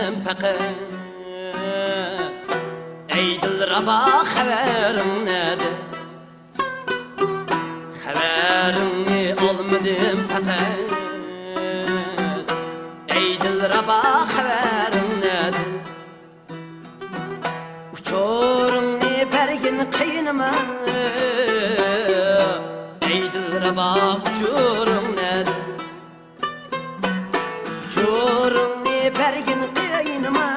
olmadım fakat ey Dilraba haberin nedir? Haberini olmadım fakat ey Dilraba haberin nedir? Uçurumni bergin kıyınıma ey Dilraba uçurum nedir? Uçurumni bergin kıyınıma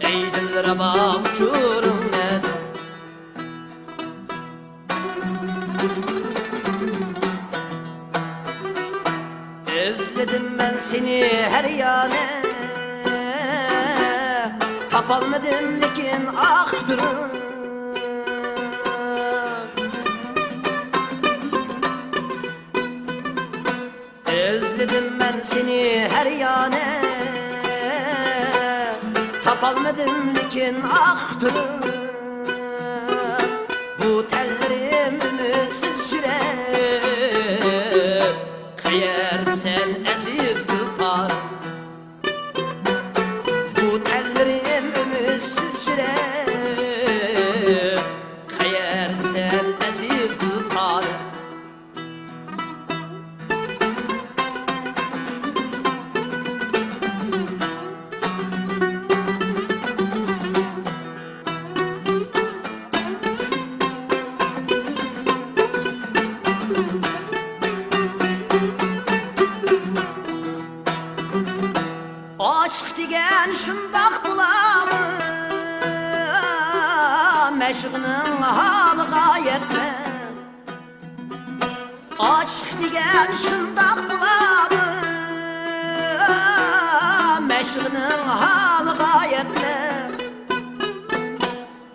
ey Dilraba uçurum nedir? Özledim ben seni her yana, tapalmadım lekin ah durun. Özledim ben seni her yana, tapalmadım lekin ah durun. Bu tellerim ümidsiz sürer, kayar sen aziz kılpar. Bu tellerim ümidsiz sürer, kayar sen aziz kılpar. Aşk degen şundak bulamı, meşgının halı gayetmez. Aşk degen şundak bulamı, meşgının halı gayetmez.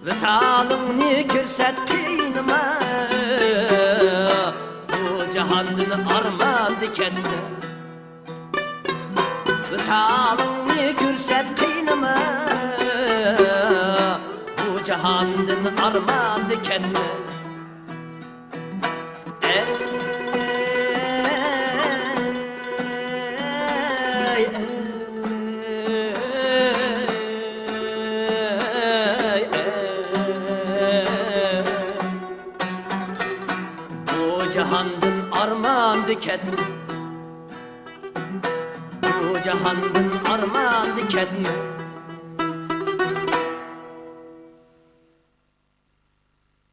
Visalını kürsat kıynıma, bu cahandın armadı kendine. Visalını kürsat kıynıma, bu cahandın armadı kendine. Bu cahandın armadı kendine. Bu cahandın armadı kendine.